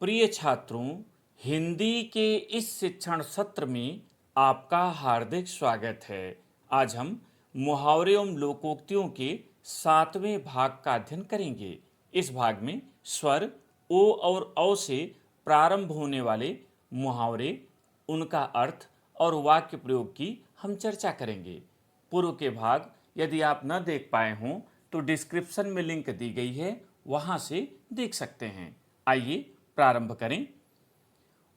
प्रिय छात्रों, हिंदी के इस शिक्षण सत्र में आपका हार्दिक स्वागत है। आज हम मुहावरे एवं लोकोक्तियों के 7वें भाग का अध्ययन करेंगे। इस भाग में स्वर ओ और औ से प्रारंभ होने वाले मुहावरे, उनका अर्थ और वाक्य प्रयोग की हम चर्चा करेंगे। पूर्व के भाग यदि आप न देख पाए हों तो डिस्क्रिप्शन में लिंक दी गई है, वहां से देख सकते हैं। आइए प्रारंभ करें।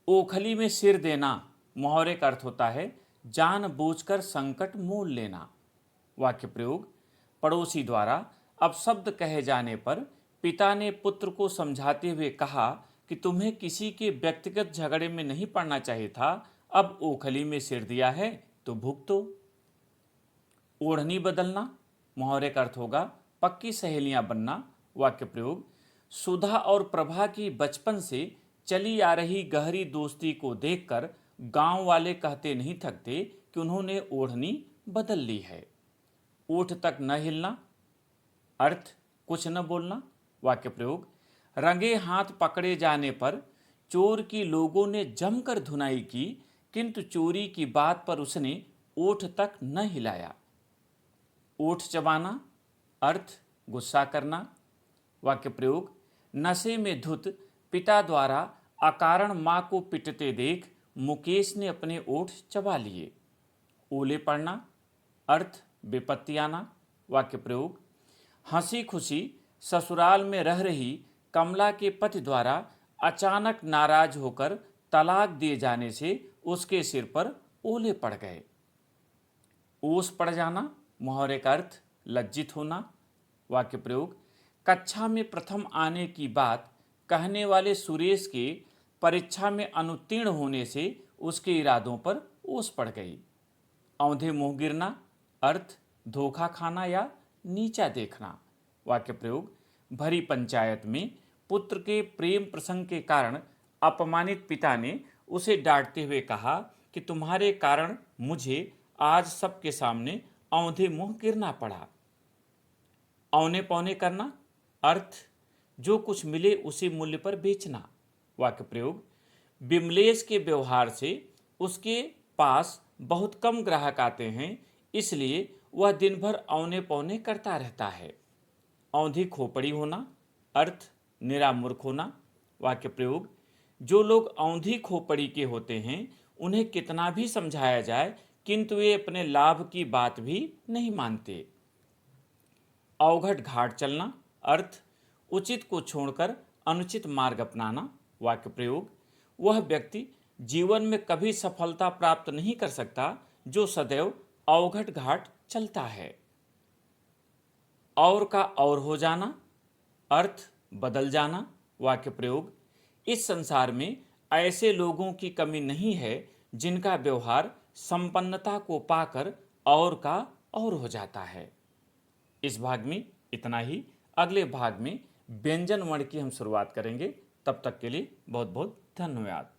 ओखली में सिर देना मुहावरे का अर्थ होता है जानबूझकर संकट मोल लेना। वाक्य प्रयोग, पड़ोसी द्वारा अपशब्द कहे जाने पर पिता ने पुत्र को समझाते हुए कहा कि तुम्हें किसी के व्यक्तिगत झगड़े में नहीं पड़ना चाहिए था, अब ओखली में सिर दिया है तो भुगतो। ओढ़नी बदलना मुहावरे का अर्थ होगा पक्की सहेलियां बनना। वाक्य प्रयोग, सुधा और प्रभा की बचपन से चली आ रही गहरी दोस्ती को देखकर गांव वाले कहते नहीं थकते कि उन्होंने ओढ़नी बदल ली है। ओठ तक न हिलना, अर्थ कुछ न बोलना। वाक्य प्रयोग, रंगे हाथ पकड़े जाने पर चोर की लोगों ने जमकर धुनाई की, किंतु चोरी की बात पर उसने ओठ तक न हिलाया। ओठ चबाना, अर्थ गुस्सा करना। वाक्य प्रयोग, नशे में धुत पिता द्वारा अकारण मां को पिटते देख मुकेश ने अपने ओठ चबा लिए। ओले पड़ना, अर्थ विपत्ति आना। वाक्य प्रयोग, हंसी खुशी ससुराल में रह रही कमला के पति द्वारा अचानक नाराज होकर तलाक दिए जाने से उसके सिर पर ओले पड़ गए। ओस पड़ जाना मुहावरे का अर्थ लज्जित होना। वाक्य प्रयोग, कक्षा में प्रथम आने की बात कहने वाले सुरेश के परीक्षा में अनुत्तीर्ण होने से उसके इरादों पर ओस पड़ गई। औंधे मुंह गिरना, अर्थ धोखा खाना या नीचा देखना। वाक्य प्रयोग, भरी पंचायत में पुत्र के प्रेम प्रसंग के कारण अपमानित पिता ने उसे डांटते हुए कहा कि तुम्हारे कारण मुझे आज सबके सामने औंधे मुंह गिरना पड़ा। औने पौने करना, अर्थ जो कुछ मिले उसी मूल्य पर बेचना। वाक्य प्रयोग, विमलेश के व्यवहार से उसके पास बहुत कम ग्राहक आते हैं, इसलिए वह दिन भर औने पौने करता रहता है। औंधी खोपड़ी होना, अर्थ निरा मूर्ख होना। वाक्य प्रयोग, जो लोग औंधी खोपड़ी के होते हैं उन्हें कितना भी समझाया जाए किंतु वे अपने लाभ की बात भी नहीं मानते। अवघट घाट चलना, अर्थ उचित को छोड़कर अनुचित मार्ग अपनाना। वाक्य प्रयोग, वह व्यक्ति जीवन में कभी सफलता प्राप्त नहीं कर सकता जो सदैव अवघट घाट चलता है। और का और हो जाना, अर्थ बदल जाना। वाक्य प्रयोग, इस संसार में ऐसे लोगों की कमी नहीं है जिनका व्यवहार संपन्नता को पाकर और का और हो जाता है। इस भाग में इतना ही। अगले भाग में व्यंजन वर्ण की हम शुरुआत करेंगे। तब तक के लिए बहुत बहुत धन्यवाद।